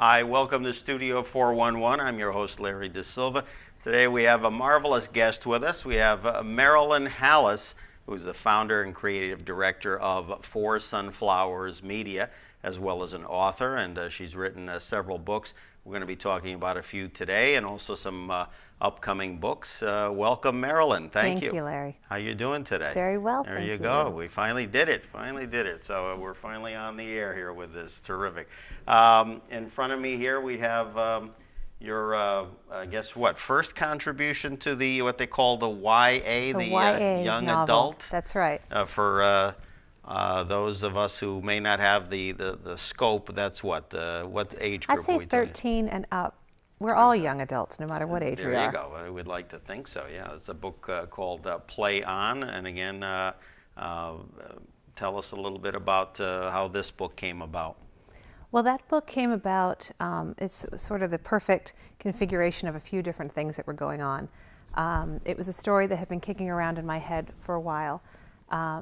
Hi, welcome to Studio 411. I'm your host, Larry Dasilva. Today we have a marvelous guest with us. We have Marilynn Halas, who's the founder and creative director of For Sunflowers Media, as well as an author, and she's written several books. We're going to be talking about a few today and also some upcoming books. Welcome, Marilynn. Thank you. Thank you, Larry. How you doing today? Very well, there thank you you. go. We finally did it. So we're finally on the air here with this. Terrific. In front of me here we have your, I guess what, first contribution to the, what they call the YA, the YA young novel. adult. That's right. For those of us who may not have the scope, that's what age group I'd say are we talking? 13 and up. We're all young adults, no matter what age we are. There you go. I would like to think so, yeah. It's a book called Play On. And again, tell us a little bit about how this book came about. Well, that book came about, it's sort of the perfect configuration of a few different things that were going on. It was a story that had been kicking around in my head for a while.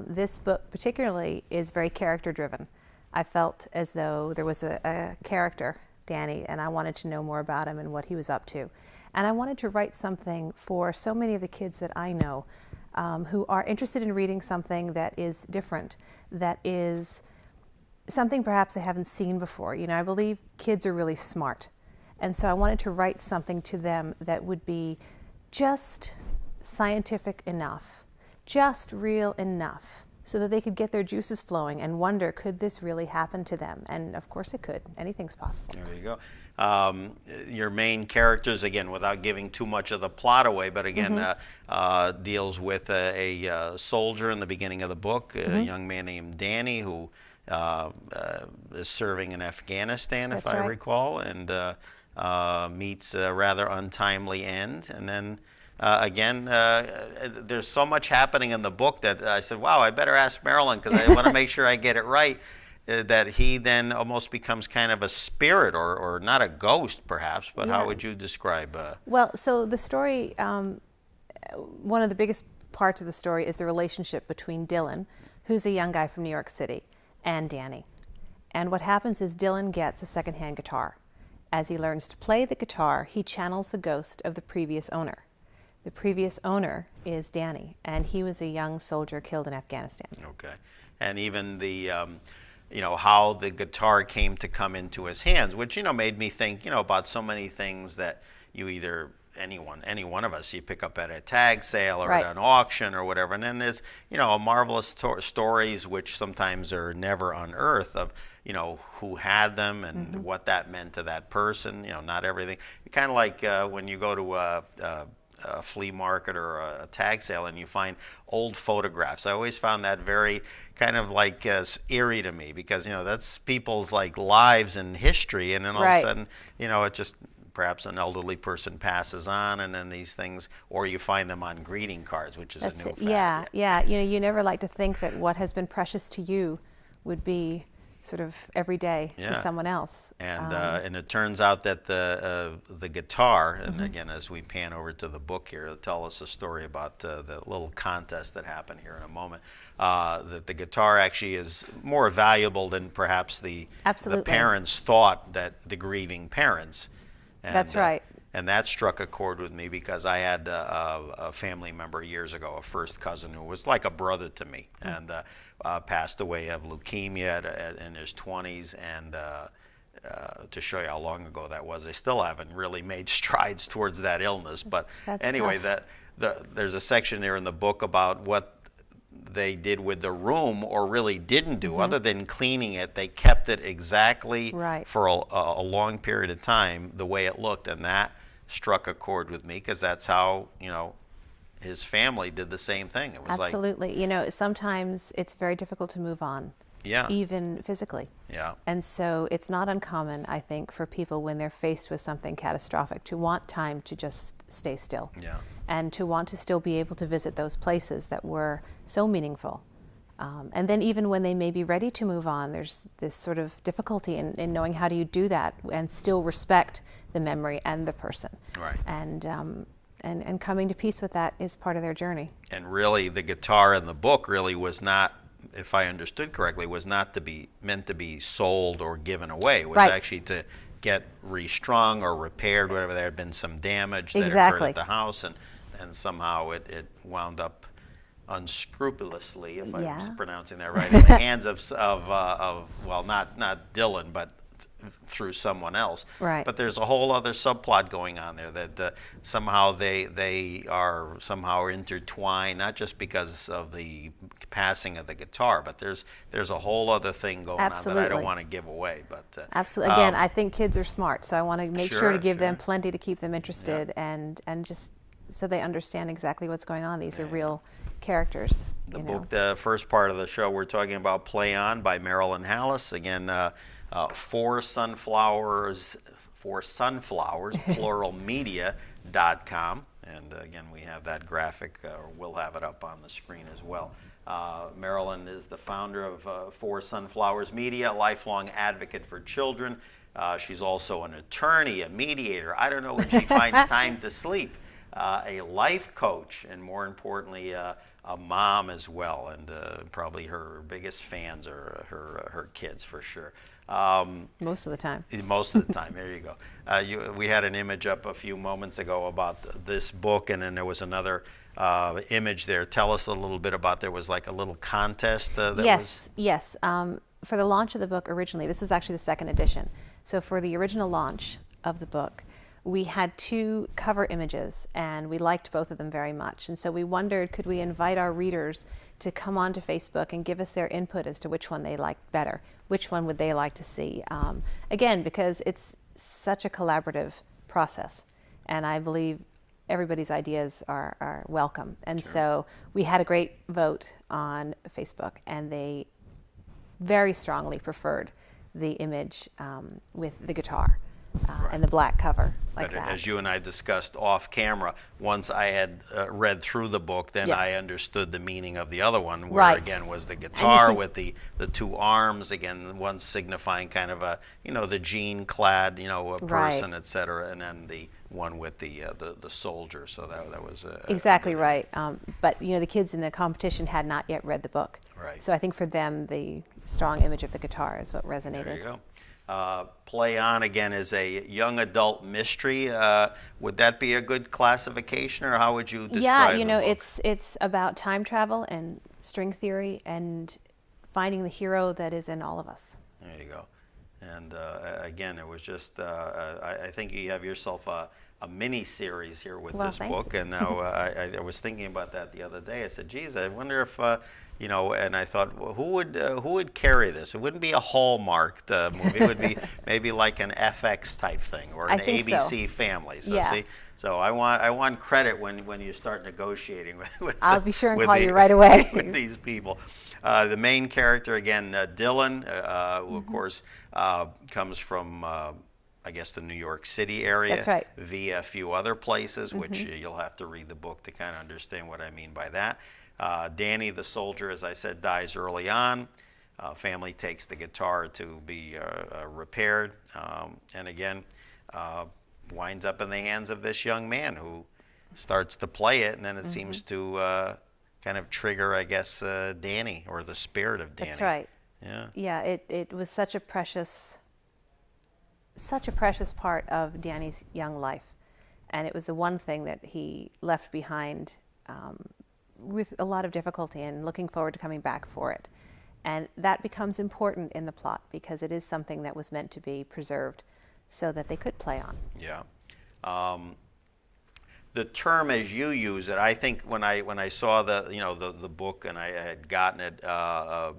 This book particularly is very character driven. I felt as though there was a character, Danny, and I wanted to know more about him and what he was up to. And I wanted to write something for so many of the kids that I know who are interested in reading something that is different, that is something perhaps they haven't seen before. You know, I believe kids are really smart. And so I wanted to write something to them that would be just scientific enough, just real enough, so that they could get their juices flowing and wonder, could this really happen to them? And of course it could. Anything's possible. There you go. Your main characters, again, without giving too much of the plot away, but again, deals with a soldier in the beginning of the book, a young man named Danny who is serving in Afghanistan, if I recall, and meets a rather untimely end. And then again, there's so much happening in the book that I said, wow, I better ask Marilynn because I want to make sure I get it right, that he then almost becomes kind of a spirit, or not a ghost perhaps, but how would you describe? Well, so the story, one of the biggest parts of the story is the relationship between Dylan, who's a young guy from New York City, and Danny. And what happens is Dylan gets a secondhand guitar. As he learns to play the guitar, he channels the ghost of the previous owner. The previous owner is Danny, and he was a young soldier killed in Afghanistan. Okay. And even the, you know, how the guitar came to come into his hands, which, you know, made me think, you know, about so many things that you either, any one of us, you pick up at a tag sale or at an auction or whatever. And then there's, you know, marvelous stories which sometimes are never unearthed of, you know, who had them and what that meant to that person. You know, not everything. Kind of like when you go to a flea market or a tag sale and you find old photographs. I always found that very kind of like eerie to me, because, you know, that's people's like lives and history, and then all of a sudden, you know, it just, perhaps an elderly person passes on, and then these things, or you find them on greeting cards, which is a new fact. Yeah. You know, you never like to think that what has been precious to you would be sort of every day to someone else. And it turns out that the guitar, and again, as we pan over to the book here, it'll tell us a story about the little contest that happened here in a moment, that the guitar actually is more valuable than perhaps the parents thought, that the grieving parents. And, that's right. And that struck a chord with me, because I had a family member years ago, a first cousin who was like a brother to me, and passed away of leukemia in his 20s. And to show you how long ago that was, they still haven't really made strides towards that illness. But anyway, there's a section there in the book about what they did with the room, or really didn't do, other than cleaning it. They kept it exactly for a long period of time the way it looked, and that struck a chord with me, because that's how, you know, his family did the same thing. It was absolutely. You know, sometimes it's very difficult to move on, even physically. And so it's not uncommon, I think, for people when they're faced with something catastrophic to want time to just stay still. And to want to still be able to visit those places that were so meaningful. And then even when they may be ready to move on, there's this sort of difficulty in knowing how do you do that and still respect the memory and the person. And coming to peace with that is part of their journey. And really, the guitar in the book really was not, if I understood correctly, was not meant to be sold or given away. It was actually to get restrung or repaired, whatever. There had been some damage that occurred Exactly. at the house, and somehow it wound up unscrupulously, if I'm Yeah. pronouncing that right, in the hands of well, not Dylan, but through someone else. Right. But there's a whole other subplot going on there that somehow they are somehow intertwined, not just because of the passing of the guitar, but there's a whole other thing going on that I don't Absolutely. want to give away. But Absolutely. Again, I think kids are smart, so I want to make sure to Sure, give them sure. plenty to keep them interested, and just so they understand exactly what's going on. These are real characters. The you know. book, the first part of the show, we're talking about Play On by Marilynn Halas. Again, for sunflowers, plural media.com. And again, we have that graphic, or we'll have it up on the screen as well. Marilynn is the founder of For Sunflowers Media, a lifelong advocate for children. She's also an attorney, a mediator. I don't know when she finds time to sleep. A life coach, and more importantly, a mom as well. And probably her biggest fans are her kids for sure. Most of the time. Most of the time. There you go. We had an image up a few moments ago about this book, and then there was another image there. Tell us a little bit about, there was like a little contest that was. Yes. For the launch of the book originally, this is actually the second edition. So for the original launch of the book, we had 2 cover images, and we liked both of them very much. And so we wondered, could we invite our readers to come onto Facebook and give us their input as to which one they liked better, which one would they like to see. Again, because it's such a collaborative process, and I believe everybody's ideas are welcome. And so we had a great vote on Facebook, and they very strongly preferred the image with the guitar. And the black cover, like But that. as you and I discussed off camera, once I had read through the book, then Yeah. I understood the meaning of the other one, where Right. again was the guitar see- with the 2 arms, again one signifying kind of a, the jean-clad, a person, Right. etc., and then the one with the soldier. So that was Exactly right. But the kids in the competition had not yet read the book. Right. So I think for them, the strong image of the guitar is what resonated. There you go. Play On, again, is a young adult mystery. Would that be a good classification, or how would you describe Yeah, the book? it's about time travel and string theory and finding the hero that is in all of us. There you go. And again, it was just, I think you have yourself a mini series here with Well, this thank book. you. And now I was thinking about that the other day. I said, geez, I wonder if, and I thought, well, who would carry this? It wouldn't be a Hallmark movie. It would be maybe like an FX type thing, or I an think so. ABC Family. So Yeah. see, so I want credit when you start negotiating with I'll be sure and with call you right away. with these people. The main character, again, Dylan, who of course comes from, I guess, the New York City area. That's right. Via a few other places, which you'll have to read the book to kind of understand what I mean by that. Danny, the soldier, as I said, dies early on. Family takes the guitar to be repaired, and again, winds up in the hands of this young man who starts to play it, and then it seems to kind of trigger, I guess, Danny, or the spirit of Danny. That's right. Yeah. Yeah, it was such a precious part of Danny's young life, and it was the one thing that he left behind with a lot of difficulty, and looking forward to coming back for it. And that becomes important in the plot because it is something that was meant to be preserved so that they could play on. Yeah. The term as you use it, I think when I saw the book and I had gotten it,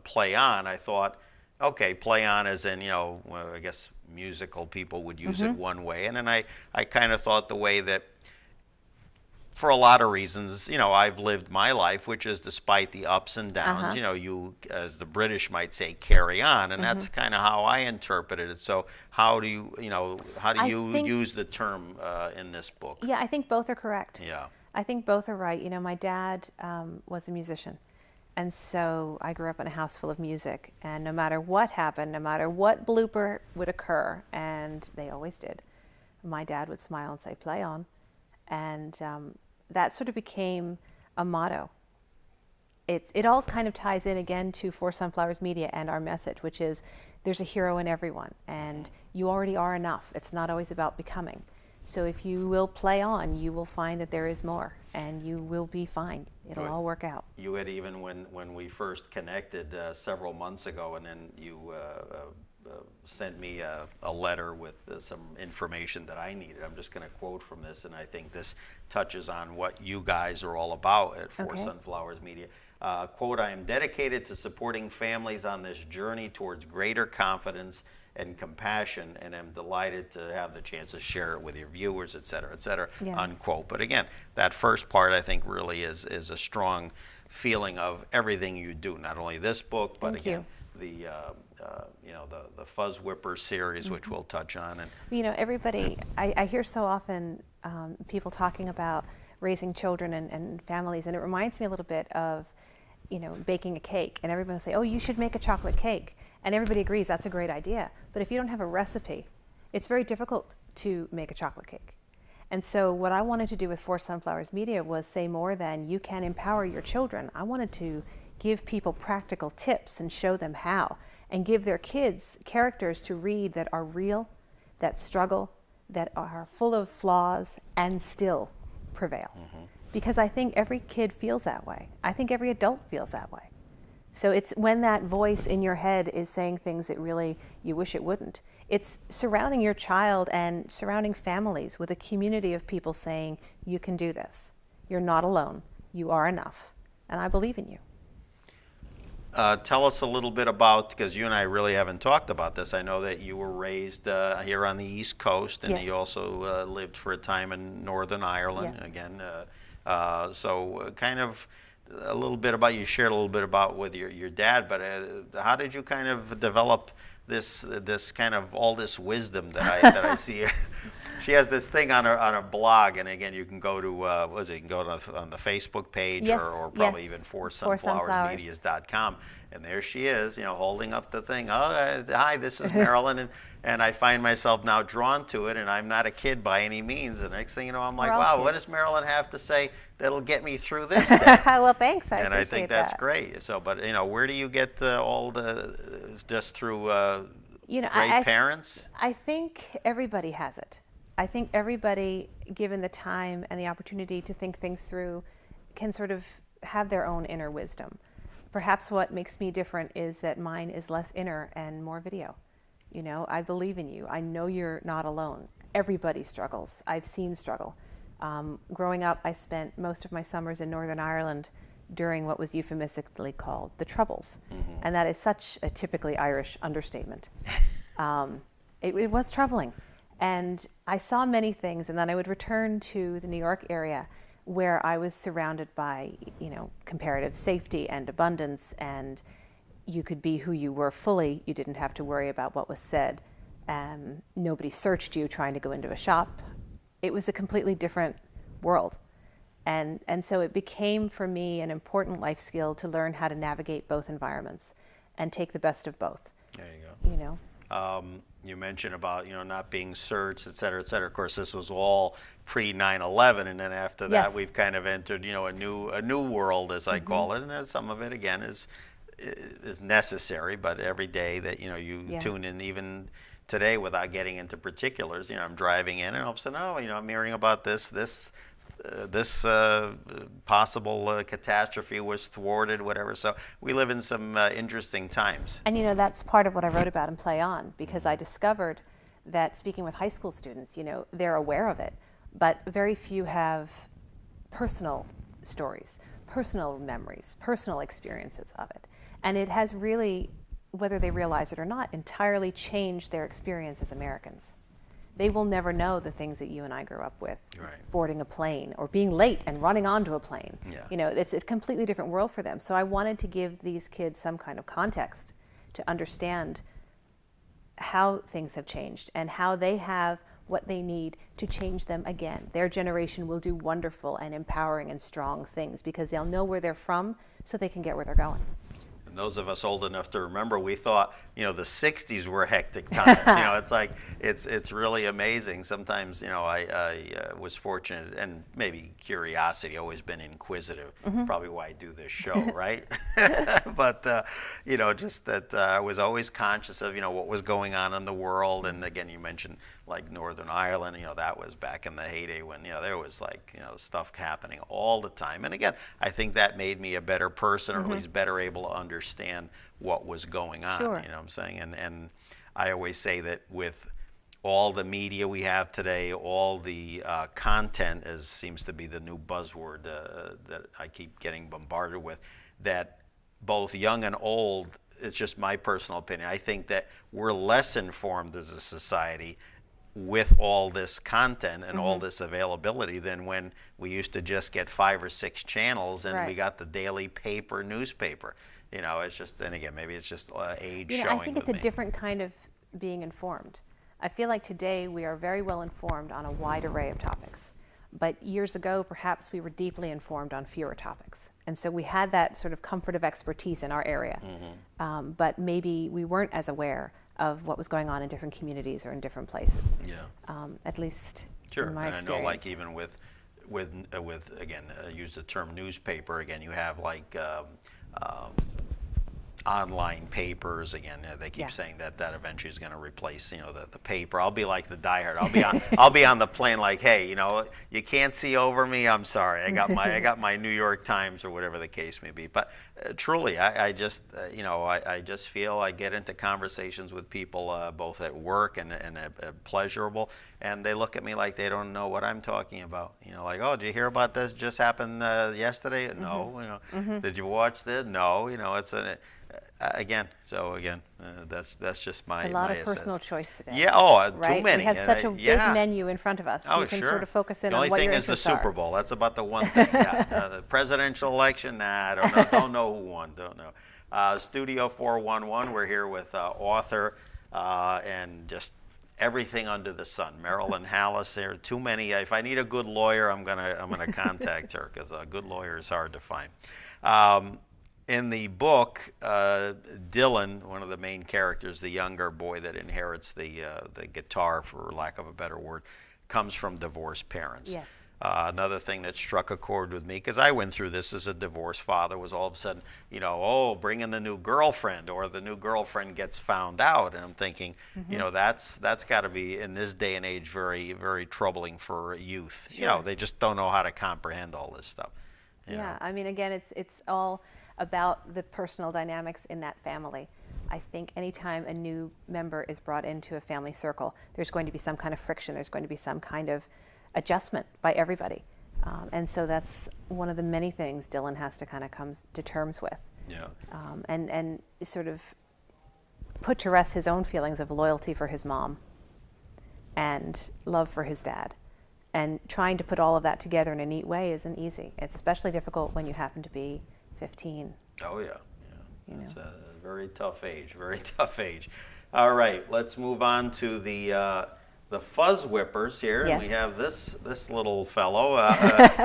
play on, I thought, okay, play on as in, well, I guess musical people would use it one way, and then I kind of thought the way that, for a lot of reasons, I've lived my life, which is despite the ups and downs, you, as the British might say, carry on, and that's kind of how I interpreted it. So how do you think- use the term in this book? Yeah, I think both are correct. Yeah. I think both are right. My dad was a musician, and so I grew up in a house full of music, and no matter what happened, no matter what blooper would occur, and they always did, my dad would smile and say, play on. And that sort of became a motto. it all kind of ties in again to For Sunflowers Media and our message, which is there's a hero in everyone, and you already are enough. It's not always about becoming. So if you will play on, you will find that there is more, and you will be fine. It'll all work out. You had, even when we first connected several months ago, and then you sent me a letter with some information that I needed. I'm just going to quote from this, and I think this touches on what you guys are all about at For Sunflowers Media. Quote, "I am dedicated to supporting families on this journey towards greater confidence and compassion, and am delighted to have the chance to share it with your viewers, et cetera, unquote." But again, that first part I think really is a strong feeling of everything you do, not only this book, but again, the Fuzz Whipper series, which we'll touch on. And you know, everybody, I hear so often people talking about raising children and families, and it reminds me a little bit of, you know, baking a cake, and everybody will say, oh, you should make a chocolate cake. And everybody agrees that's a great idea. But if you don't have a recipe, it's very difficult to make a chocolate cake. And so what I wanted to do with For Sunflowers Media was say more than you can empower your children. I wanted to give people practical tips and show them how, and give their kids characters to read that are real, that struggle, that are full of flaws, and still prevail. Because I think every kid feels that way. I think every adult feels that way. So it's when that voice in your head is saying things that really you wish it wouldn't. It's surrounding your child and surrounding families with a community of people saying, you can do this. You're not alone. You are enough. And I believe in you. Tell us a little bit about, because you and I really haven't talked about this. I know that you were raised here on the East Coast, and you also lived for a time in Northern Ireland. Again, so kind of a little bit about, you shared a little bit about with your dad, but how did you kind of develop this kind of all this wisdom that I see? She has this thing on her blog, and again, you can go to you can go on the Facebook page, or probably even forsunflowersmedias.com, and there she is, you know, holding up the thing. Oh, hi, this is Marilynn, and I find myself now drawn to it, and I'm not a kid by any means. The next thing you know, I'm like, wow, what does Marilynn have to say that'll get me through this day? Well, thanks. And I think that's great. So, but you know, where do you get all the, just through great parents? I think everybody has it. I think everybody, given the time and the opportunity to think things through, can sort of have their own inner wisdom. Perhaps what makes me different is that mine is less inner and more video. You know, I believe in you. I know you're not alone. Everybody struggles. I've seen struggle. Growing up, I spent most of my summers in Northern Ireland during what was euphemistically called the Troubles. And that is such a typically Irish understatement. It was troubling. And I saw many things, and then I would return to the New York area where I was surrounded by, you know, comparative safety and abundance, and you could be who you were fully. You didn't have to worry about what was said. Nobody searched you trying to go into a shop. It was a completely different world. And so it became for me an important life skill to learn how to navigate both environments and take the best of both. There you go. You know. You mentioned about, you know, not being searched, et cetera, et cetera. Of course, this was all pre 9/11, and then after that, we've kind of entered, you know, a new world, as I call it, and some of it again is necessary. But every day that, you know, you tune in, even today, without getting into particulars, you know, I'm driving in, and all of a sudden, oh, you know, I'm hearing about this possible catastrophe was thwarted, whatever. So we live in some interesting times. And you know, that's part of what I wrote about in Play On, because I discovered that speaking with high school students, you know, they're aware of it, but very few have personal stories, personal memories, personal experiences of it. And it has really, whether they realize it or not, entirely changed their experience as Americans. They will never know the things that you and I grew up with, boarding a plane or being late and running onto a plane. You know, it's a completely different world for them. So I wanted to give these kids some kind of context to understand how things have changed and how they have what they need to change them again. Their generation will do wonderful and empowering and strong things because they'll know where they're from, so they can get where they're going. And those of us old enough to remember, we thought, the 60s were hectic times. It's like, it's really amazing. Sometimes, I was fortunate, and maybe curiosity, always been inquisitive. Probably why I do this show, right? But, just that I was always conscious of, what was going on in the world. And again, you mentioned like Northern Ireland, that was back in the heyday when, there was like, stuff happening all the time. And again, I think that made me a better person, or at least better able to understand what was going on. Sure. You know what I'm saying? And I always say that with all the media we have today, all the content, as seems to be the new buzzword that I keep getting bombarded with, that both young and old, it's just my personal opinion, I think that we're less informed as a society with all this content and all this availability than when we used to just get 5 or 6 channels and we got the daily paper, newspaper. It's just, and again, maybe it's just age showing. I think it's a different kind of being informed. I feel like today we are very well informed on a wide array of topics. But years ago, perhaps we were deeply informed on fewer topics. And so we had that sort of comfort of expertise in our area. But maybe we weren't as aware of what was going on in different communities or in different places. Yeah. At least Sure. in my And experience. I know, like, even with again, use the term newspaper again. You have like online papers again. They keep saying that eventually is going to replace the paper. I'll be like the diehard. I'll be on the plane like, hey, you can't see over me. I'm sorry. I got my New York Times or whatever the case may be. But truly, I just I just feel I get into conversations with people both at work and pleasurable, and they look at me like they don't know what I'm talking about. Like, oh, did you hear about this? Just happened yesterday? No. Did you watch this? No. It's that's just my a lot my of personal choice today. Yeah. Right? Too many. We have such a big menu in front of us. Oh, you can sure. sort of focus in the on what your only thing is the interests are. Super Bowl. That's about the one thing. Yeah. The presidential election. Nah, I don't know. Don't know who won. Don't know. Studio 411. We're here with author and just everything under the sun. Marilynn Halas. There are too many. If I need a good lawyer, I'm gonna contact her, because a good lawyer is hard to find. In the book, Dylan, one of the main characters, the younger boy that inherits the guitar, for lack of a better word, comes from divorced parents. Yes. Another thing that struck a chord with me, because I went through this as a divorced father, was all of a sudden, oh, bring in the new girlfriend, or the new girlfriend gets found out, and I'm thinking, that's got to be in this day and age very, very troubling for youth. Sure. They just don't know how to comprehend all this stuff. Yeah, I mean, again, it's all about the personal dynamics in that family. I think anytime a new member is brought into a family circle, there's going to be some kind of friction. There's going to be some kind of adjustment by everybody. And so that's one of the many things Dylan has to kind of come to terms with. Yeah. And sort of put to rest his own feelings of loyalty for his mom and love for his dad. And trying to put all of that together in a neat way isn't easy. It's especially difficult when you happen to be 15. Oh, yeah. It's a very tough age, very tough age. All right, let's move on to the fuzz whippers here. Yes. And we have this little fellow.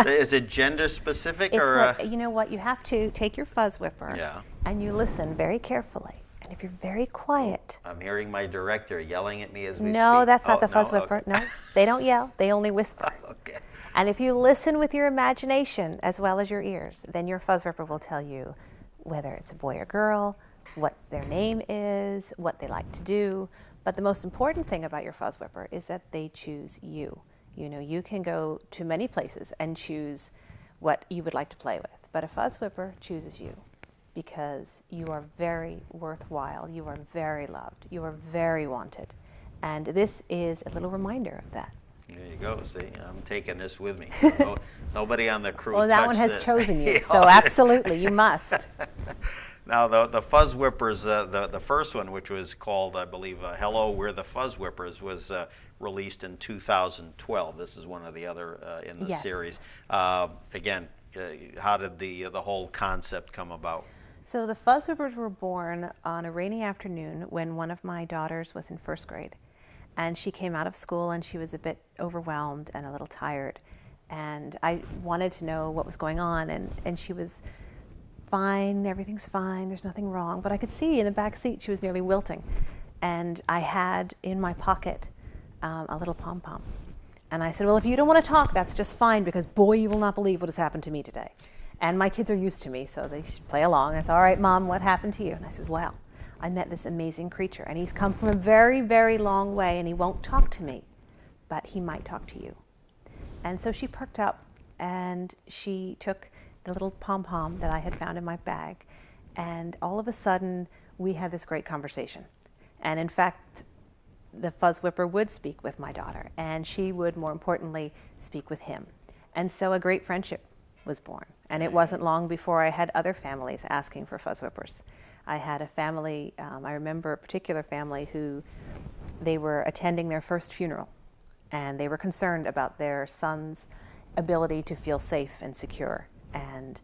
Is it gender specific? You know what? You have to take your fuzz whipper and you listen very carefully. And if you're very quiet. I'm hearing my director yelling at me as we speak. No, that's not the fuzz whipper. Okay. No, they don't yell. They only whisper. Okay. And if you listen with your imagination as well as your ears, then your fuzz whipper will tell you whether it's a boy or girl, what their name is, what they like to do. But the most important thing about your fuzz whipper is that they choose you. You can go to many places and choose what you would like to play with. But a fuzz whipper chooses you because you are very worthwhile. You are very loved. You are very wanted. And this is a little reminder of that. There you go. See, I'm taking this with me. Nobody on the crew. Well, that one has chosen you, so absolutely, you must. Now, the Fuzz Whippers, the first one, which was called, I believe, Hello, We're the Fuzz Whippers, was released in 2012. This is one of the other in the series. Again, how did the whole concept come about? So the Fuzz Whippers were born on a rainy afternoon when one of my daughters was in first grade. And she came out of school and she was a bit overwhelmed and a little tired. And I wanted to know what was going on. And she was fine, everything's fine, there's nothing wrong. But I could see in the back seat she was nearly wilting. And I had in my pocket a little pom-pom. And I said, well, if you don't want to talk, that's just fine, because boy, you will not believe what has happened to me today. And my kids are used to me, so they play along. I said, all right, Mom, what happened to you? And I said, well, I met this amazing creature, and he's come from a very, very long way, and he won't talk to me, but he might talk to you. And so she perked up, and she took the little pom-pom that I had found in my bag, and all of a sudden, we had this great conversation. And in fact, the fuzz whipper would speak with my daughter, and she would, more importantly, speak with him. And so a great friendship was born. And it wasn't long before I had other families asking for fuzz whippers. I had a family, I remember a particular family who they were attending their first funeral, and they were concerned about their son's ability to feel safe and secure. And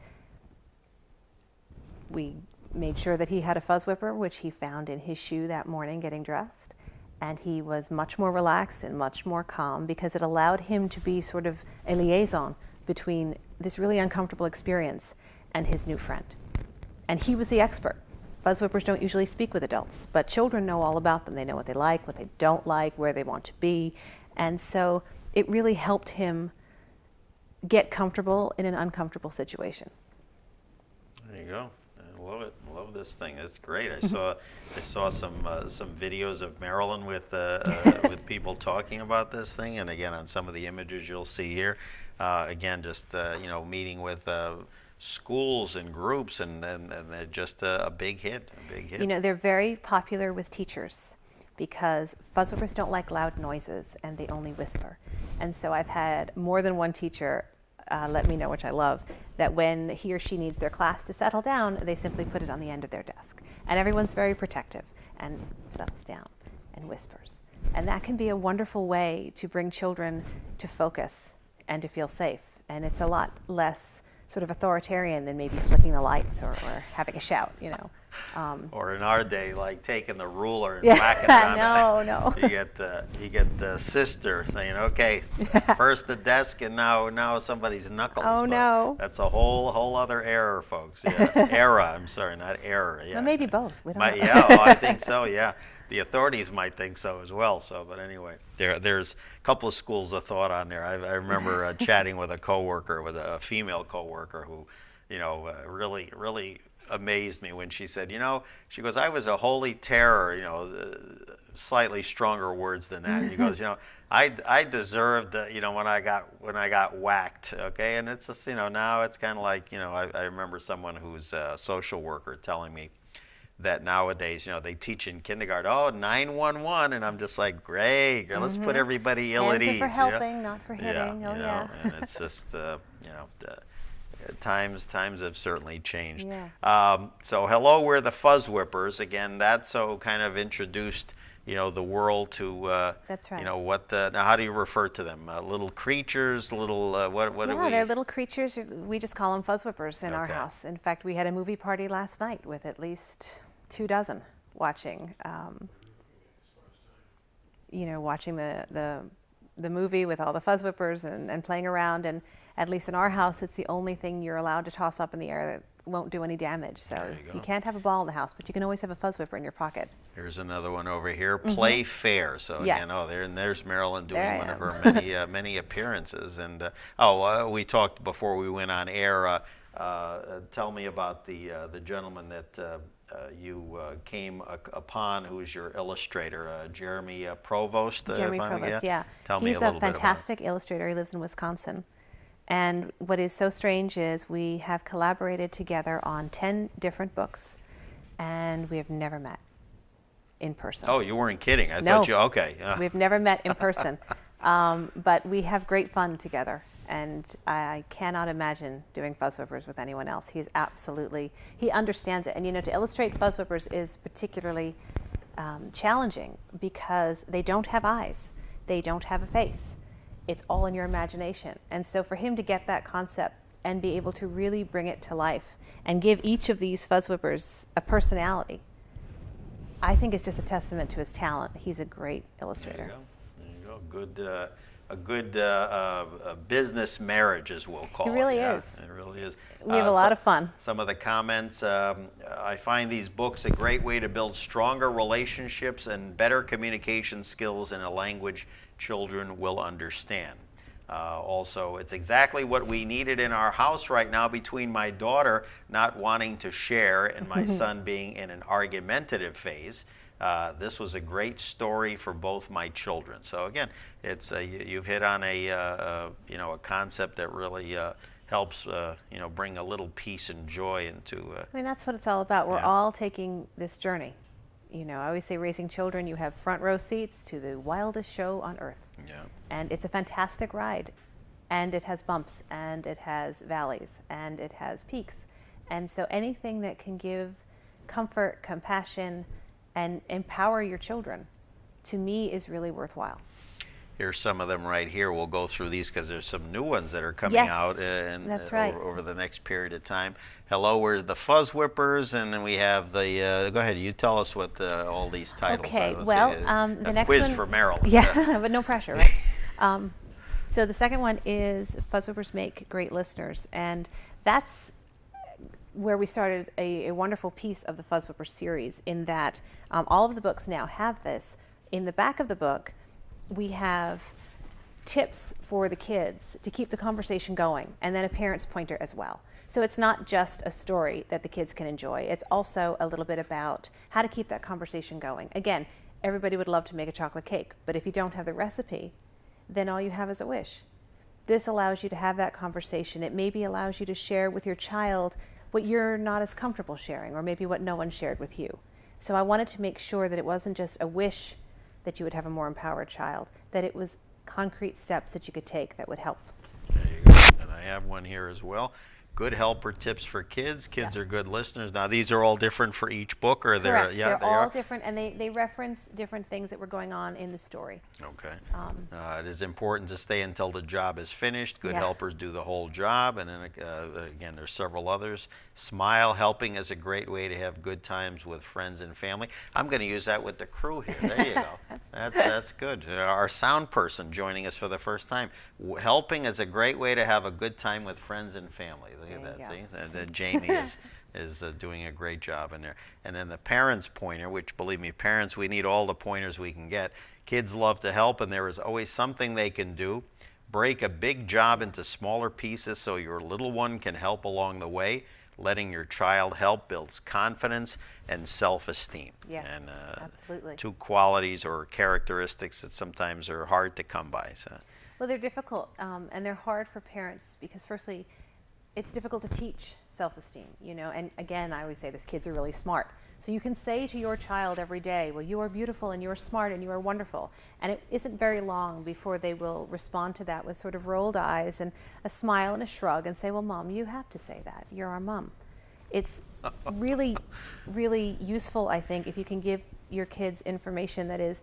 we made sure that he had a fuzz whipper, which he found in his shoe that morning getting dressed. And he was much more relaxed and much more calm, because it allowed him to be sort of a liaison between this really uncomfortable experience and his new friend. And he was the expert. Fuzz whippers don't usually speak with adults, but children know all about them. They know what they like, what they don't like, where they want to be. And so it really helped him get comfortable in an uncomfortable situation. There you go. I love it. Love this thing. It's great. I saw some videos of Marilynn with people talking about this thing, and again on some of the images you'll see here. Again, just meeting with schools and groups, and they're just a big hit. A big hit. You know, they're very popular with teachers, because fuzz whippers don't like loud noises, and they only whisper. And so I've had more than one teacher let me know, which I love, that when he or she needs their class to settle down, they simply put it on the end of their desk. And everyone's very protective and settles down and whispers. And that can be a wonderful way to bring children to focus and to feel safe. And it's a lot less sort of authoritarian than maybe flicking the lights or having a shout, you know. Or in our day, like taking the ruler and whacking it on. No. You get the sister saying, "Okay, first the desk, and now somebody's knuckles." Oh, but no. that's a whole other error, folks. Yeah, era. I'm sorry, not error. Yeah, well, maybe both. We don't know. Yeah, I think so. Yeah, the authorities might think so as well. So, but anyway, there's a couple of schools of thought on there. I remember chatting with a coworker, with a female coworker who, really amazed me when she said, she goes, I was a holy terror, slightly stronger words than that. And he goes, I deserved, when I got whacked, okay? And it's just, now it's kind of like, I remember someone who's a social worker telling me that nowadays, they teach in kindergarten, 911, and I'm just like, great, let's put everybody ill at ease. For helping, not for hitting. Yeah, and it's just, times have certainly changed. Yeah. So hello, we're the Fuzz Whippers. Again, that so kind of introduced, the world to, that's right. Now how do you refer to them? Little creatures, little, what do we? They're little creatures. We just call them Fuzz Whippers in our house. In fact, we had a movie party last night with at least 24 watching, watching the movie with all the Fuzz Whippers and playing around. And at least in our house, it's the only thing you're allowed to toss up in the air that won't do any damage. So you can't have a ball in the house, but you can always have a Fuzz Whipper in your pocket. Here's another one over here, Play Fair. So yes. There's Marilynn doing there one of her many appearances. And we talked before we went on air. Tell me about the gentleman that you came upon, who's your illustrator, Jeremy Provost. Jeremy Provost, yeah. Tell me a little bit about him. He's a fantastic illustrator. He lives in Wisconsin. And what is so strange is we have collaborated together on 10 different books, and we have never met in person. Oh, you weren't kidding. I No. thought you, okay. We've never met in person, but we have great fun together, and I cannot imagine doing Fuzz Whippers with anyone else. He understands it. And to illustrate Fuzz Whippers is particularly challenging because they don't have eyes. They don't have a face. It's all in your imagination. And so for him to get that concept and be able to really bring it to life and give each of these Fuzz Whippers a personality, I think it's just a testament to his talent. He's a great illustrator. There you go. Good. a good business marriage, as we'll call It it. really Yeah, is. it really is. We have a lot of fun. Some of the comments, I find these books a great way to build stronger relationships and better communication skills in a language children will understand. Also, it's exactly what we needed in our house right now, between my daughter not wanting to share and my son being in an argumentative phase. This was a great story for both my children. So again, it's you've hit on a concept that really helps bring a little peace and joy into. I mean, that's what it's all about. We're Yeah. all taking this journey. I always say, raising children, you have front row seats to the wildest show on earth. Yeah. And it's a fantastic ride. And it has bumps, and it has valleys, and it has peaks. And so anything that can give comfort, compassion, and empower your children, to me, is really worthwhile. Here's some of them right here. We'll go through these because there's some new ones that are coming Yes, out and that's right. over the next period of time. Hello, we're the Fuzz Whippers, and then we have the. Go ahead, you tell us what all these titles are. Okay, Let's well, see, the next quiz one. for Marilynn. Yeah, but no pressure, right? So the second one is Fuzz Whippers Make Great Listeners, and that's where we started a wonderful piece of the Fuzz Whippers series, in that all of the books now have this. In the back of the book, we have tips for the kids to keep the conversation going, and then a parent's pointer as well. So it's not just a story that the kids can enjoy. It's also a little bit about how to keep that conversation going. Again, everybody would love to make a chocolate cake, but if you don't have the recipe, then all you have is a wish. This allows you to have that conversation. It maybe allows you to share with your child what you're not as comfortable sharing, or maybe what no one shared with you. So I wanted to make sure that it wasn't just a wish that you would have a more empowered child, that it was concrete steps that you could take that would help. There you go. And I have one here as well. Good helper tips for kids. Kids are good listeners. Now, these are all different for each book, or they're Correct. yeah, They're they all are different, and they reference different things that were going on in the story. Okay. It is important to stay until the job is finished. Good Yeah. helpers do the whole job. And then again, there's several others. Smile. Helping is a great way to have good times with friends and family. I'm going to use that with the crew here. There you go. That's good. Our sound person joining us for the first time. Helping is a great way to have a good time with friends and family. Look at that. See? And Jamie is doing a great job in there. And then the parents pointer, which, believe me, parents, we need all the pointers we can get. Kids love to help, and there is always something they can do. Break a big job into smaller pieces so your little one can help along the way. Letting your child help builds confidence and self-esteem. Yeah, and absolutely. two qualities or characteristics that sometimes are hard to come by. So. Well, they're difficult, and they're hard for parents because, firstly, it's difficult to teach self-esteem, and again, I always say this, kids are really smart. So you can say to your child every day, well, you are beautiful and you are smart and you are wonderful. And it isn't very long before they will respond to that with sort of rolled eyes and a smile and a shrug and say, well, Mom, you have to say that. You're our mom. It's really, really useful, I think, if you can give your kids information that is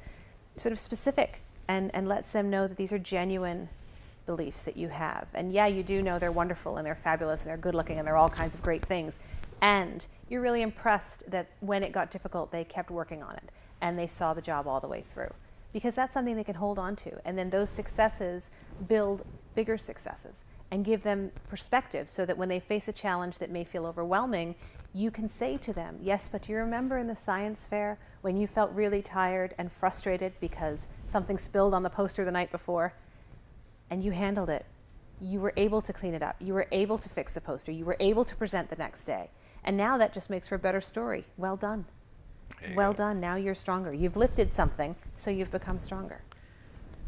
sort of specific and lets them know that these are genuine beliefs that you have. And yeah, you do know they're wonderful and they're fabulous and they're good looking and they're all kinds of great things. And you're really impressed that when it got difficult, they kept working on it and they saw the job all the way through. Because that's something they can hold on to. And then those successes build bigger successes and give them perspective so that when they face a challenge that may feel overwhelming, you can say to them, yes, but do you remember in the science fair when you felt really tired and frustrated because something spilled on the poster the night before? And you handled it. You were able to clean it up. You were able to fix the poster. You were able to present the next day. And now that just makes for a better story. Well done. Well done. Now you're stronger. You've lifted something, so you've become stronger.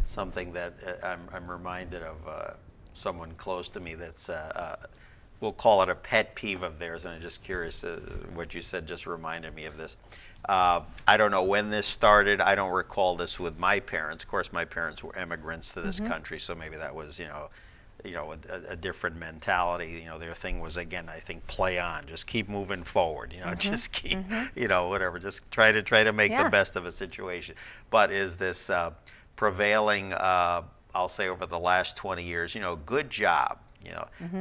Something that I'm reminded of someone close to me that's, we'll call it a pet peeve of theirs, and I'm just curious, what you said just reminded me of this. I don't know when this started. I don't recall this with my parents. Of course, my parents were immigrants to this country, so maybe that was, a different mentality. Their thing was, again, I think, play on, just keep moving forward. Just keep, whatever. Just try to make the best of a situation. But is this prevailing? I'll say over the last 20 years. Good job.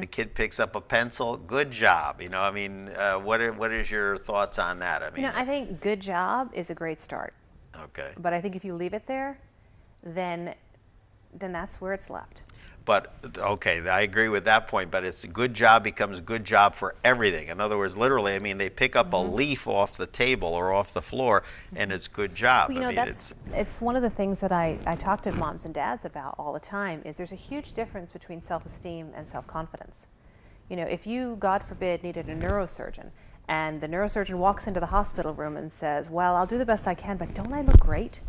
The kid picks up a pencil. Good job. What is your thoughts on that? I think good job is a great start. Okay. But I think if you leave it there, then then that's where it's left. But okay, I agree with that point. But it's good job becomes good job for everything. In other words, literally, I mean, they pick up a leaf off the table or off the floor, and it's good job. Well, you know, I mean, it's one of the things that I talk to moms and dads about all the time is there's a huge difference between self-esteem and self-confidence. You know, if you, God forbid, needed a neurosurgeon, and the neurosurgeon walks into the hospital room and says, well, I'll do the best I can, but don't I look great?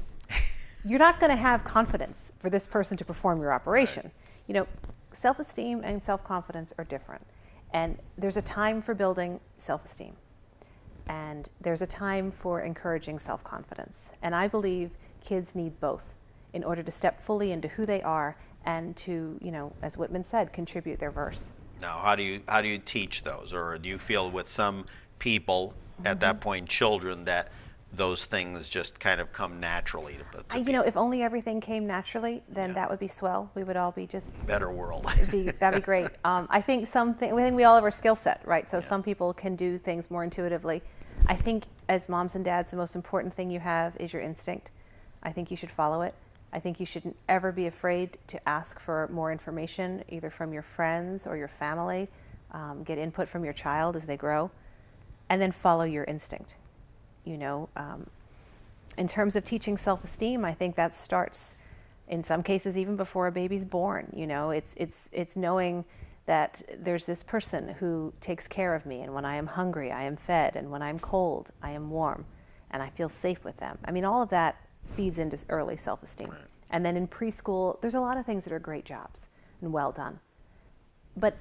You're not going to have confidence for this person to perform your operation. Right. You know, self-esteem and self-confidence are different. And there's a time for building self-esteem. And there's a time for encouraging self-confidence. And I believe kids need both in order to step fully into who they are and to, you know, as Whitman said, contribute their verse. Now, how do you teach those? Or do you feel with some people at that point, children, that those things just kind of come naturally to you know, if only everything came naturally, then that would be swell. We would all be just better world. That'd be great. I think we all have our skill set, right? So some people can do things more intuitively. I think as moms and dads, the most important thing you have is your instinct. I think you should follow it. I think you shouldn't ever be afraid to ask for more information, either from your friends or your family. Get input from your child as they grow, and then follow your instinct. You know, in terms of teaching self-esteem, I think that starts, in some cases, even before a baby's born. You know, it's knowing that there's this person who takes care of me, and when I am hungry, I am fed, and when I'm cold, I am warm, and I feel safe with them. I mean, all of that feeds into early self-esteem. Right. And then in preschool, there's a lot of things that are great jobs and well done. But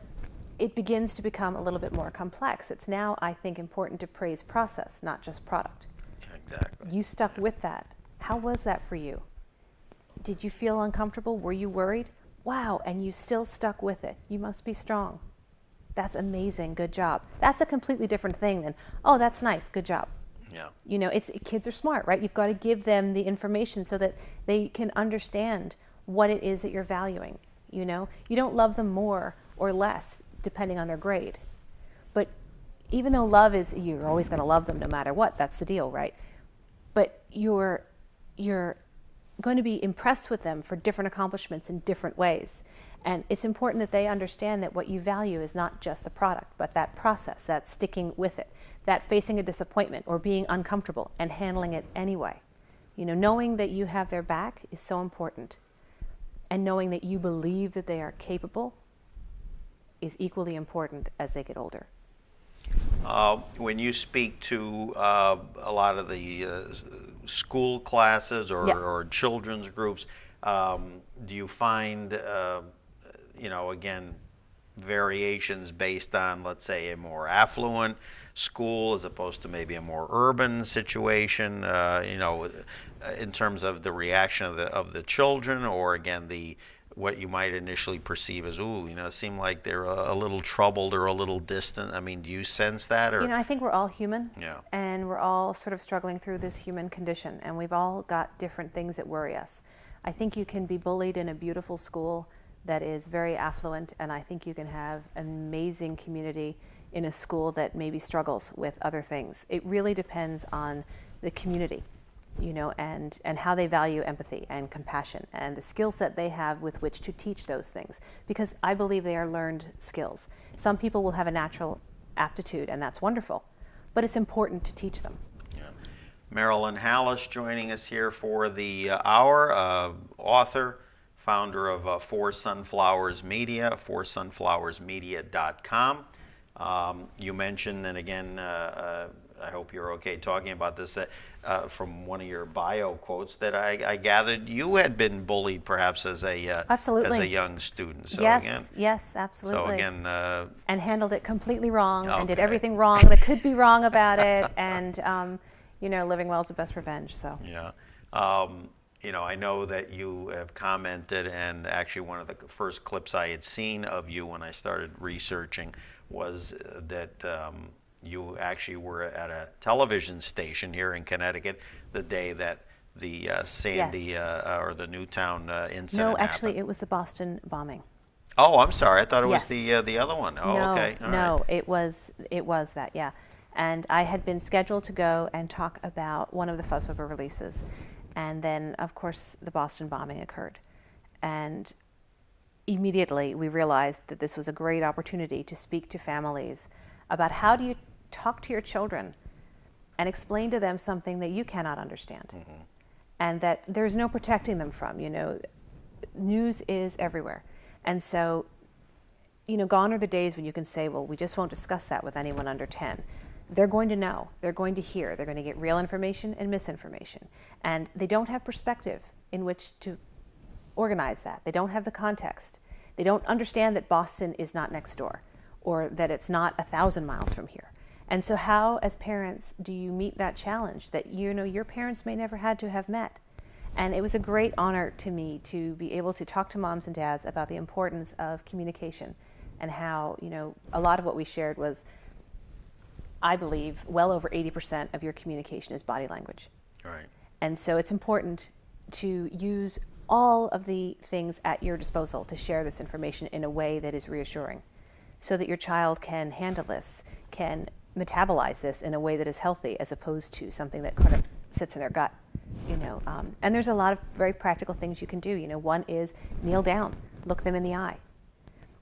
it begins to become a little bit more complex. It's now, I think, important to praise process, not just product. Exactly. You stuck with that. How was that for you? Did you feel uncomfortable? Were you worried? Wow, and you still stuck with it. You must be strong. That's amazing, good job. That's a completely different thing than, oh, that's nice, good job. Yeah. You know, kids are smart, right? You've got to give them the information so that they can understand what it is that you're valuing. You know, you don't love them more or less depending on their grade. But even though love is, you're always going to love them no matter what, that's the deal, right? But you're going to be impressed with them for different accomplishments in different ways. And it's important that they understand that what you value is not just the product, but that process, that sticking with it, that facing a disappointment or being uncomfortable and handling it anyway. You know, knowing that you have their back is so important. And knowing that you believe that they are capable is equally important as they get older. When you speak to a lot of the school classes or children's groups, do you find, you know, again, variations based on, let's say, a more affluent school as opposed to maybe a more urban situation, you know, in terms of the reaction of the children, or again, what you might initially perceive as, ooh, you know, it seemed like they're a little troubled or a little distant. I mean, do you sense that? Or? You know, I think we're all human. Yeah. And we're all sort of struggling through this human condition, and we've all got different things that worry us. I think you can be bullied in a beautiful school that is very affluent, and I think you can have an amazing community in a school that maybe struggles with other things. It really depends on the community, you know, and how they value empathy and compassion and the skill set they have with which to teach those things, because I believe they are learned skills. Some people will have a natural aptitude, and that's wonderful, but it's important to teach them. Yeah. Marilynn Halas joining us here for the hour, author, founder of For Sunflowers Media, forsunflowersmedia.com. You mentioned, and again, I hope you're okay talking about this, from one of your bio quotes that I gathered you had been bullied perhaps as a young student. So Yes, absolutely. So again, and handled it completely wrong, and did Okay. everything wrong that could be wrong about it, and you know, living well is the best revenge. So yeah. You know, I know that you have commented, and actually one of the first clips I had seen of you when I started researching was that you actually were at a television station here in Connecticut the day that the Sandy or the Newtown incident no, happened. actually, it was the Boston bombing. Oh, I'm sorry. I thought it was Yes. the other one. Oh, No, okay. All no, right. it was that, yeah. And I had been scheduled to go and talk about one of the Fuzzbubber releases, and then, of course, the Boston bombing occurred. And immediately we realized that this was a great opportunity to speak to families about how do you talk to your children and explain to them something that you cannot understand, and that there's no protecting them from. News is everywhere. And so, gone are the days when you can say, well, we just won't discuss that with anyone under 10. They're going to know, they're going to hear, they're going to get real information and misinformation. And they don't have perspective in which to organize that. They don't have the context. They don't understand that Boston is not next door, or that it's not 1,000 miles from here. And so how, as parents, do you meet that challenge that your parents may never had to have met? And it was a great honor to me to be able to talk to moms and dads about the importance of communication, and how, a lot of what we shared was, I believe, well over 80% of your communication is body language. Right. And so it's important to use all of the things at your disposal to share this information in a way that is reassuring, so that your child can handle this, can metabolize this in a way that is healthy, as opposed to something that kind of sits in their gut. And there's a lot of very practical things you can do. One is kneel down, look them in the eye.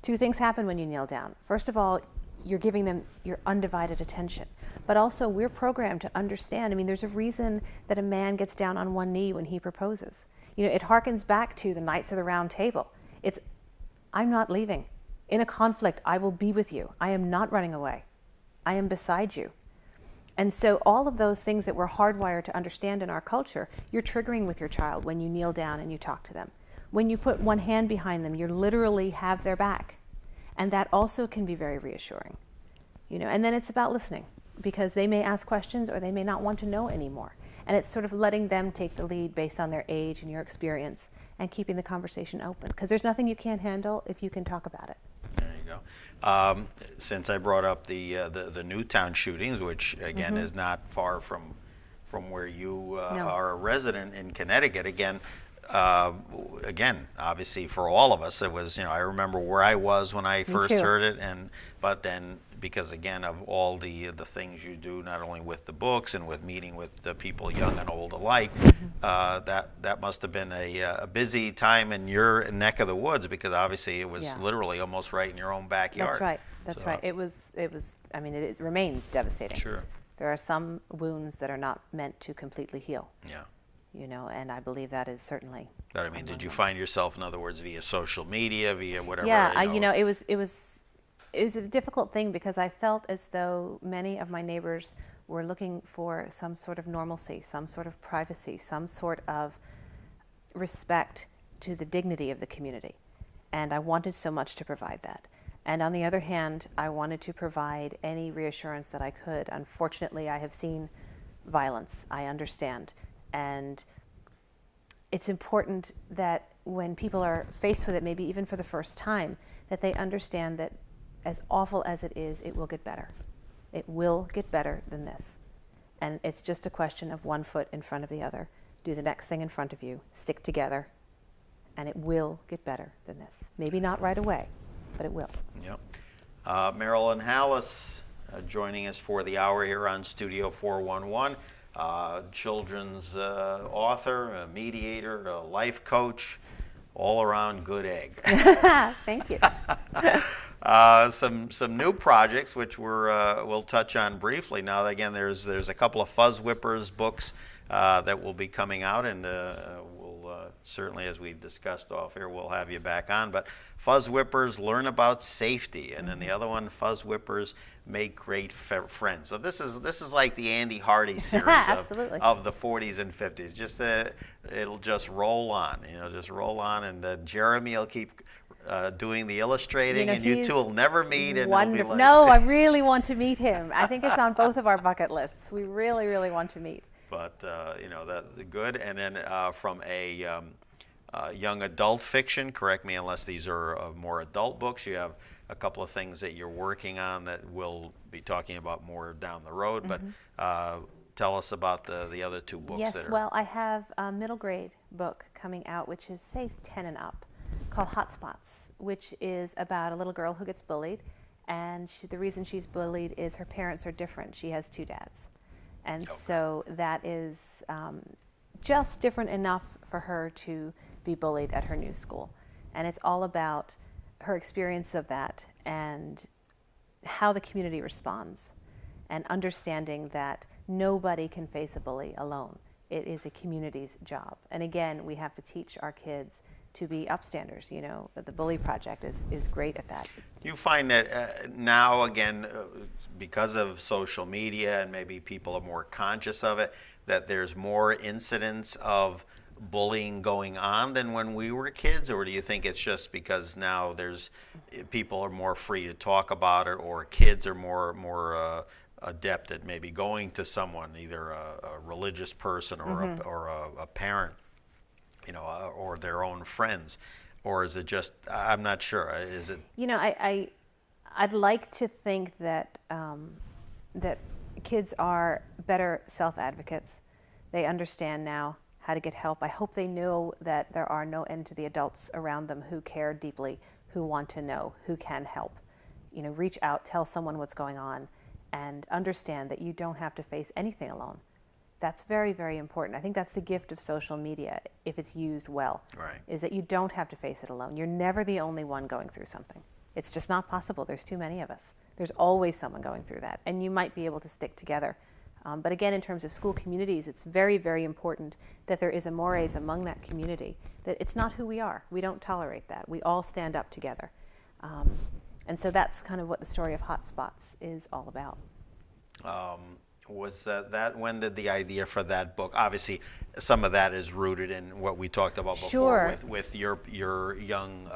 Two things happen when you kneel down. First of all, you're giving them your undivided attention. But also, we're programmed to understand. There's a reason that a man gets down on one knee when he proposes. It harkens back to the Knights of the Round Table. It's, I'm not leaving. In a conflict, I will be with you. I am not running away. I am beside you. And so all of those things that we're hardwired to understand in our culture, you're triggering with your child when you kneel down and you talk to them. When you put one hand behind them, you literally have their back. And that also can be very reassuring. And then it's about listening, because they may ask questions or they may not want to know anymore. And it's sort of letting them take the lead based on their age and your experience, and keeping the conversation open, because there's nothing you can't handle if you can talk about it. There you go. Since I brought up the Newtown shootings, which again is not far from where you No. are a resident in Connecticut, again, obviously for all of us, it was, I remember where I was when I first too. heard it, but then, because again of all the things you do, not only with the books and with meeting with the people young and old alike, that must have been a busy time in your neck of the woods, because obviously it was literally almost right in your own backyard. That's right. That's right. It was. It remains devastating. Sure. There are some wounds that are not meant to completely heal. Yeah. And I believe that is certainly. But did you find yourself, in other words, via social media, via whatever? Yeah, it was a difficult thing, because I felt as though many of my neighbors were looking for some sort of normalcy, some sort of privacy, some sort of respect to the dignity of the community. And I wanted so much to provide that. And on the other hand, I wanted to provide any reassurance that I could. Unfortunately, I have seen violence, I understand. And it's important that when people are faced with it, maybe even for the first time, that they understand that as awful as it is, it will get better. It will get better than this. And it's just a question of one foot in front of the other. Do the next thing in front of you, stick together, and it will get better than this. Maybe not right away, but it will. Yep. Marilynn Halas joining us for the hour here on Studio 411. Children's author, a mediator, a life coach, all around good egg. Thank you. Some new projects which we'll touch on briefly. Now, again, there's a couple of Fuzz Whippers books that will be coming out, and we'll certainly, as we've discussed off here, we'll have you back on. But Fuzz Whippers Learn About Safety, and then the other one, Fuzz Whippers Make Great Friends. So this is like the Andy Hardy series of the 40s and 50s. It'll just roll on, just roll on, and Jeremy will keep doing the illustrating, and you two will never meet. And it'll be like no, I really want to meet him. I think it's on both of our bucket lists. We really, really want to meet. But that's good. And then from a young adult fiction, correct me unless these are more adult books, you have a couple of things that you're working on that we'll be talking about more down the road. But tell us about the other two books. Yes, well, I have a middle grade book coming out, which is, say, 10 and up, called Hotspots, which is about a little girl who gets bullied. And the reason she's bullied is her parents are different. She has two dads. And so that is just different enough for her to be bullied at her new school. And it's all about her experience of that and how the community responds, and understanding that nobody can face a bully alone. It is a community's job. And again, we have to teach our kids to be upstanders. You know, the Bully Project is great at that. You find that now, again, because of social media and maybe people are more conscious of it, that there's more incidents of bullying going on than when we were kids? Or do you think it's just because now people are more free to talk about it, or kids are more adept at maybe going to someone, either a religious person or a parent, you know, or their own friends? Or is it just, I'm not sure. Is it? You know, I'd like to think that that kids are better self-advocates. They understand now how to get help. I hope they know that there are no end to the adults around them who care deeply, who want to know, who can help. You know, reach out, tell someone what's going on, and understand that you don't have to face anything alone. That's very, very important. I think that's the gift of social media, if it's used well, Right. is that you don't have to face it alone. You're never the only one going through something. It's just not possible. There's too many of us. There's always someone going through that, and you might be able to stick together. But again, in terms of school communities, it's very, very important that there is a mores among that community, that it's not who we are. We don't tolerate that. We all stand up together. And so that's kind of what the story of Hotspots is all about. Was that when did the idea for that book? Obviously, some of that is rooted in what we talked about before, Sure. with your young,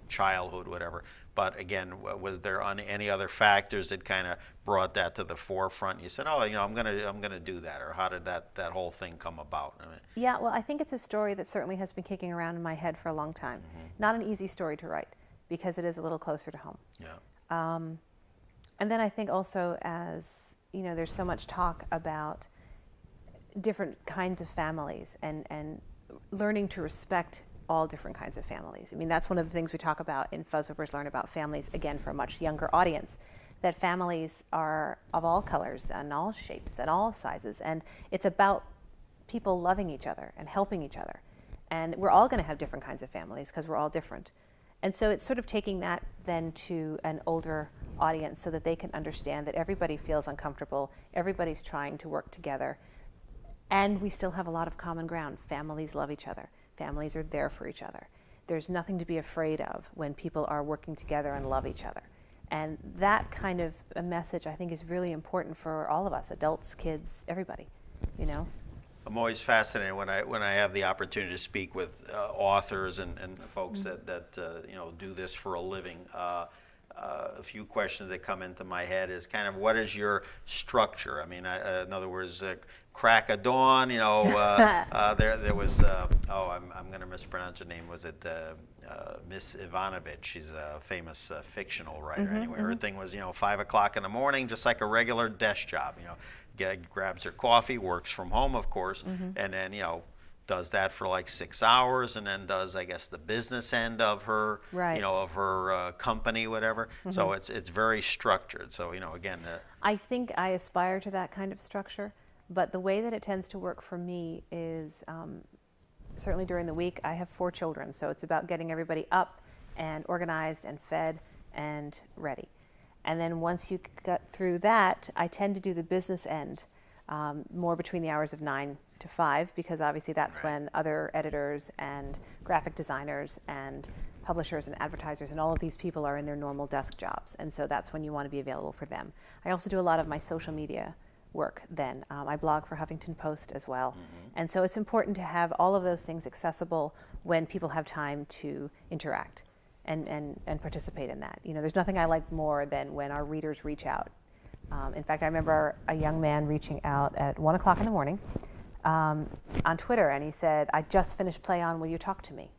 childhood, whatever. But again, was there any other factors that kind of brought that to the forefront? You said, "Oh, I'm gonna do that," or how did that whole thing come about? I mean, Yeah, well, I think it's a story that certainly has been kicking around in my head for a long time. Not an easy story to write, because it is a little closer to home. yeah, And then I think also, as you know, there's so much talk about different kinds of families and learning to respect all different kinds of families. I mean, that's one of the things we talk about in Fuzzwhippers Learn About Families, again, for a much younger audience, that families are of all colors and all shapes and all sizes. And it's about people loving each other and helping each other. And we're all going to have different kinds of families because we're all different. And so it's sort of taking that then to an older audience so that they can understand that everybody feels uncomfortable, everybody's trying to work together, and we still have a lot of common ground. Families love each other. Families are there for each other. There's nothing to be afraid of when people are working together and love each other. And that kind of a message, I think, is really important for all of us, adults, kids, everybody, you know? I'm always fascinated when I have the opportunity to speak with authors and folks that do this for a living. A few questions that come into my head is kind of, what is your structure? I mean, in other words, crack of dawn. There was I'm going to mispronounce her name. Was it Miss Ivanovich? She's a famous fictional writer. Anyway, her thing was 5 o'clock in the morning, just like a regular desk job. Grabs her coffee, works from home, of course, and then does that for like 6 hours, and then does, I guess, the business end of her, Right. Of her company, whatever. So it's very structured. So again, I think I aspire to that kind of structure, but the way that it tends to work for me is certainly during the week. I have 4 children, so it's about getting everybody up and organized and fed and ready. And then once you get through that, I tend to do the business end more between the hours of 9 to 5, because obviously that's Right. when other editors and graphic designers and publishers and advertisers and all of these people are in their normal desk jobs. And so that's when you want to be available for them. I also do a lot of my social media work then. I blog for Huffington Post as well. And so it's important to have all of those things accessible when people have time to interact and participate in that. There's nothing I like more than when our readers reach out. In fact, I remember a young man reaching out at 1 o'clock in the morning on Twitter, and he said, "I just finished Play On, will you talk to me?"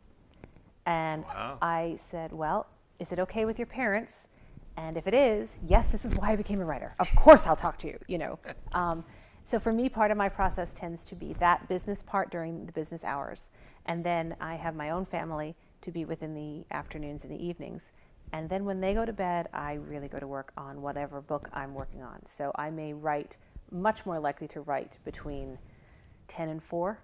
And Wow. I said, "Well, is it okay with your parents? And if it is, yes, this is why I became a writer. Of course I'll talk to you, So for me, part of my process tends to be that business part during the business hours. And then I have my own family to be with in the afternoons and the evenings. And then when they go to bed, I really go to work on whatever book I'm working on. So I may write, much more likely to write between 10 and 4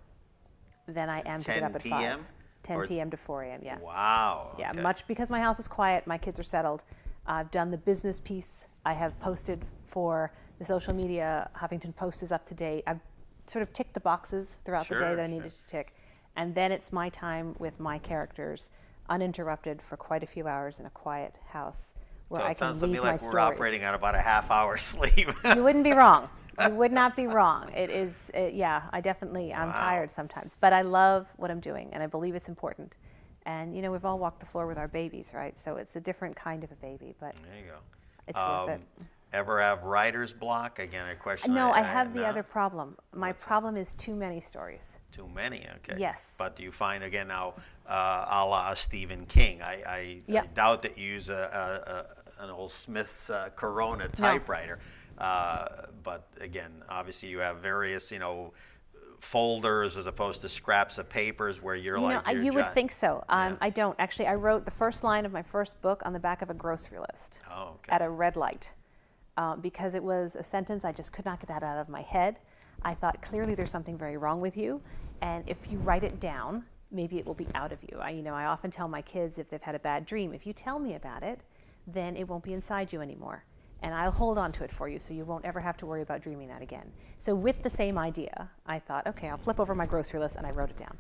than I am to get 10 up at 5. p.m.? 10 Or- p.m. to 4 a.m., yeah. Wow. Yeah, okay. much because my house is quiet, my kids are settled. I've done the business piece. I have posted for the social media. Huffington Post is up to date. I've sort of ticked the boxes throughout the day Sure, that I needed to tick. And then it's my time with my characters, uninterrupted for quite a few hours in a quiet house where So I it can sounds to leave me my like we're stories. operating on about a half-hour sleep. You wouldn't be wrong. You would not be wrong. It is, yeah, I'm Wow. tired sometimes, but I love what I'm doing and I believe it's important. And, you know, we've all walked the floor with our babies, right? So it's a different kind of a baby, but There you go. it's worth it. Ever have writer's block? Again, a question. No, I have the no? other problem. My What's that? problem is too many stories. Too many, okay. Yes. But do you find, again, now, a la Stephen King, I Yep. doubt that you use an old Smith's Corona typewriter. But again, obviously you have various, folders as opposed to scraps of papers where you're like your You would think so. Yeah. I don't. Actually, I wrote the first line of my first book on the back of a grocery list Oh, okay. at a red light because it was a sentence I just could not get that out of my head. I thought, clearly there's something very wrong with you, and if you write it down, maybe it will be out of you. I often tell my kids if they've had a bad dream, if you tell me about it, then it won't be inside you anymore. And I'll hold on to it for you so you won't ever have to worry about dreaming that again. So with the same idea, I thought, okay, I'll flip over my grocery list, and I wrote it down.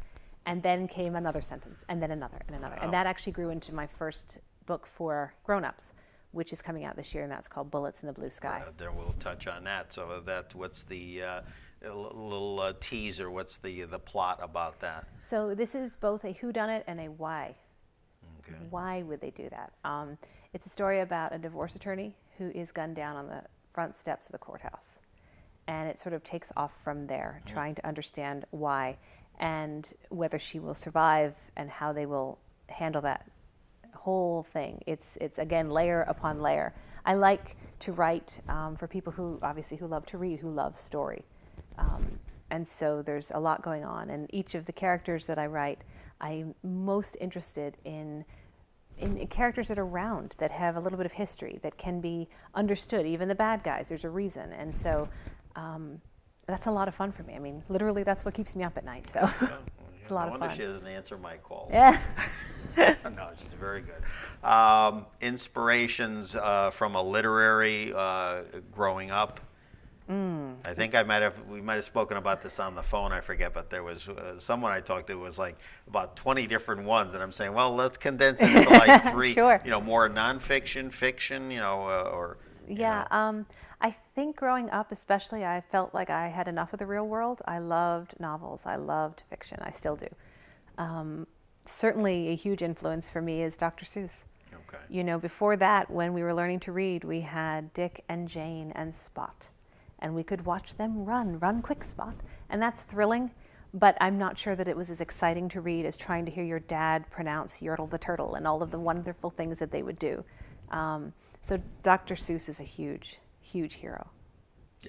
And then came another sentence, and then another, and another. Wow. And that actually grew into my first book for grown-ups, which is coming out this year, and that's called Bullets in the Blue Sky. There we'll touch on that. So what's the little teaser? What's the plot about that? So this is both a whodunit and a why. Okay. Why would they do that? It's a story about a divorce attorney who is gunned down on the front steps of the courthouse. And it sort of takes off from there, trying to understand why and whether she will survive and how they will handle that whole thing. It's again, layer upon layer. I like to write for people who love to read, who love story. And so there's a lot going on. And each of the characters that I write, I'm most interested in characters that are round, that have a little bit of history, that can be understood. Even the bad guys, there's a reason. And so that's a lot of fun for me. I mean, literally, that's what keeps me up at night. So it's a lot of fun. I wonder if she doesn't answer my calls. Yeah. No, she's very good. Inspirations from a literary growing up. I think we might have spoken about this on the phone, I forget, but there was someone I talked to was like about 20 different ones, and I'm saying, well, let's condense it into like 3, Sure. More nonfiction, fiction, or. Yeah, I think growing up especially, I felt like I had enough of the real world. I loved novels. I loved fiction. I still do. Certainly a huge influence for me is Dr. Seuss. Okay. Before that, when we were learning to read, we had Dick and Jane and Spot. And we could watch them run quick, Spot. And that's thrilling, but I'm not sure that it was as exciting to read as trying to hear your dad pronounce Yertle the Turtle and all of the wonderful things that they would do. So Dr. Seuss is a huge, huge hero.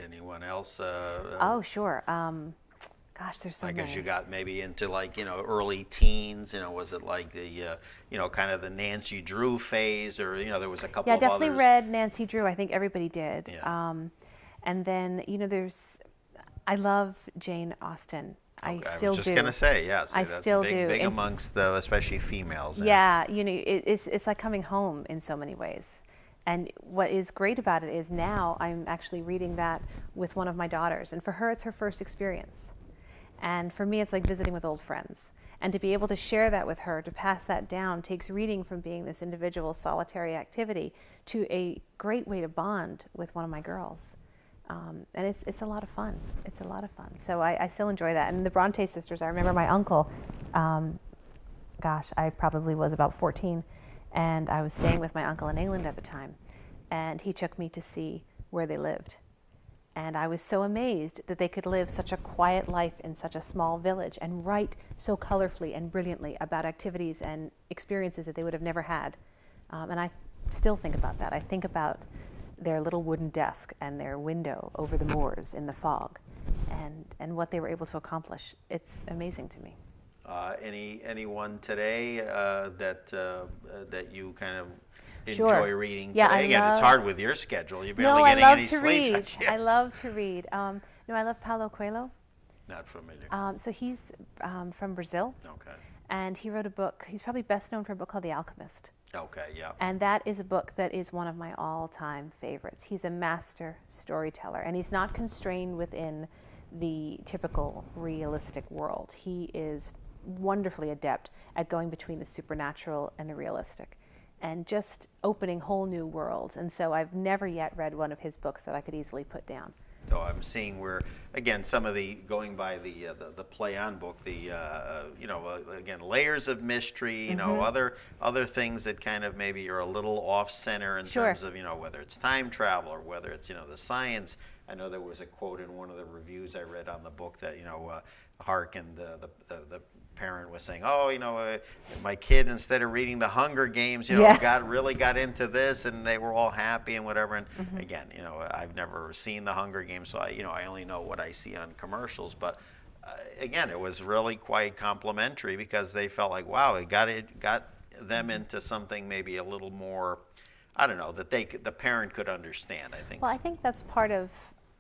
Anyone else? Oh, sure. Gosh, there's so I many. guess you got maybe into early teens. Was it like the kind of the Nancy Drew phase, or there was a couple Yeah, I of definitely others? read Nancy Drew. I think everybody did. Yeah. And then I love Jane Austen. I still do. I was just gonna say, yes. I That's still big, do. big amongst especially females. Yeah, it's like coming home in so many ways. And what is great about it is now I'm actually reading that with one of my daughters, and for her it's her first experience. And for me it's like visiting with old friends. And to be able to share that with her, to pass that down, takes reading from being this individual solitary activity to a great way to bond with one of my girls. And it's a lot of fun. It's a lot of fun. So I still enjoy that. And the Bronte sisters, I remember my uncle, I probably was about 14, and I was staying with my uncle in England at the time, and he took me to see where they lived. And I was so amazed that they could live such a quiet life in such a small village and write so colorfully and brilliantly about activities and experiences that they would have never had. And I still think about that. I think about their little wooden desk and their window over the moors in the fog, and what they were able to accomplish. It's amazing to me. Anyone today that you kind of Sure. enjoy reading Yeah, today? Again, it's hard with your schedule. You're barely getting any sleep. I love to read. I love Paulo Coelho. Not familiar. So he's from Brazil, Okay. and he wrote a book. He's probably best known for a book called The Alchemist. Okay, yeah. And that is a book that is one of my all-time favorites. He's a master storyteller, and he's not constrained within the typical realistic world. He is wonderfully adept at going between the supernatural and the realistic and just opening whole new worlds. And so I've never yet read one of his books that I could easily put down. So I'm seeing where, again, some of the, going by the play on book, the again, layers of mystery, you know, other things that kind of maybe are a little off center in terms of, you know, whether it's time travel or whether it's, you know, the science. I know there was a quote in one of the reviews I read on the book that, you know, hearkened the parent was saying, oh, you know, my kid, instead of reading the Hunger Games, you know, really got into this, and they were all happy and whatever. And again, you know, I've never seen the Hunger Games, so I only know what I see on commercials. But again, it was really quite complimentary because they felt like, wow, it got them into something maybe a little more, I don't know, that the parent could understand. I think. Well, I think that's part of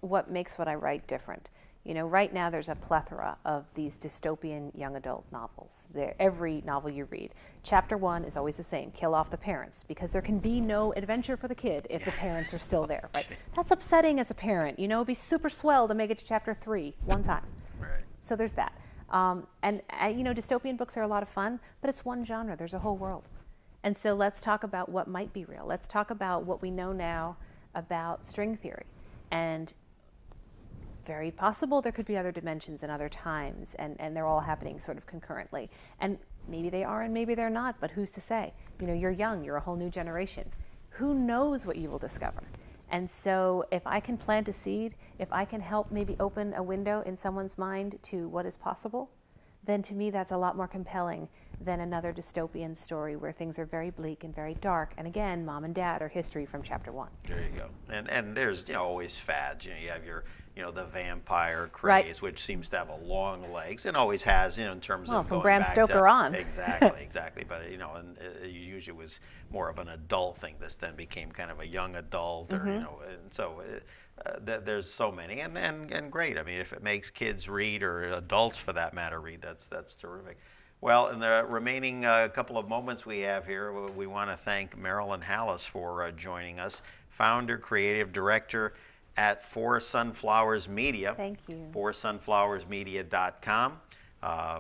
what makes what I write different. You know, right now there's a plethora of these dystopian young adult novels. Every novel you read, chapter 1 is always the same: kill off the parents, because there can be no adventure for the kid if the parents are still there. Right? That's upsetting as a parent. You know, it'd be super swell to make it to chapter 3 one time. Right. So there's that. You know, dystopian books are a lot of fun, but it's one genre. There's a whole world. And so let's talk about what might be real. Let's talk about what we know now about string theory. And very possible there could be other dimensions and other times, and they're all happening sort of concurrently. And maybe they are and maybe they're not, but who's to say? You know, you're young, you're a whole new generation. Who knows what you will discover? And so if I can plant a seed, if I can help maybe open a window in someone's mind to what is possible, then to me that's a lot more compelling than another dystopian story where things are very bleak and very dark. And again, mom and dad are history from chapter 1. There you go. And there's, you know, always fads. You know, you have your, you know, the vampire craze, which seems to have a long legs and always has, you know, in terms of from going Bram back Stoker to, on. Exactly. But, you know, and it usually was more of an adult thing. This then became kind of a young adult, or, you know, and so there's so many, and great. I mean, if it makes kids read, or adults for that matter read, that's terrific. Well, in the remaining couple of moments we have here, we want to thank Marilynn Halas for joining us, founder, creative director at For Sunflowers Media. Thank you. ForSunflowersMedia.com.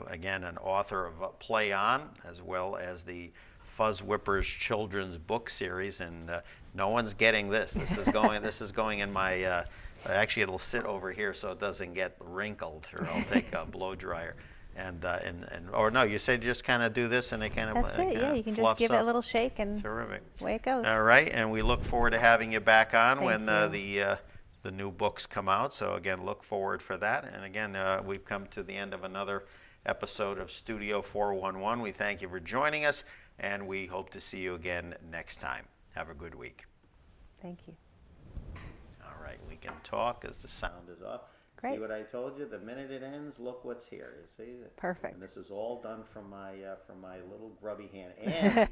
Again, an author of Play On, as well as the Fuzz Whippers children's book series. And no one's getting this. This is going. This is going in my. Actually, it'll sit over here so it doesn't get wrinkled. Or I'll take a blow dryer. Or no, you said just kind of do this and it kind of. That's it. Yeah, you can just give it a little shake and terrific. Away it goes. All right, and we look forward to having you back on when you. The new books come out. So again, look forward for that. And again, we've come to the end of another episode of Studio 411. We thank you for joining us, and we hope to see you again next time. Have a good week. Thank you. All right, we can talk as the sound is off. Great. See what I told you? The minute it ends, look what's here. You see? Perfect. And this is all done from my little grubby hand. And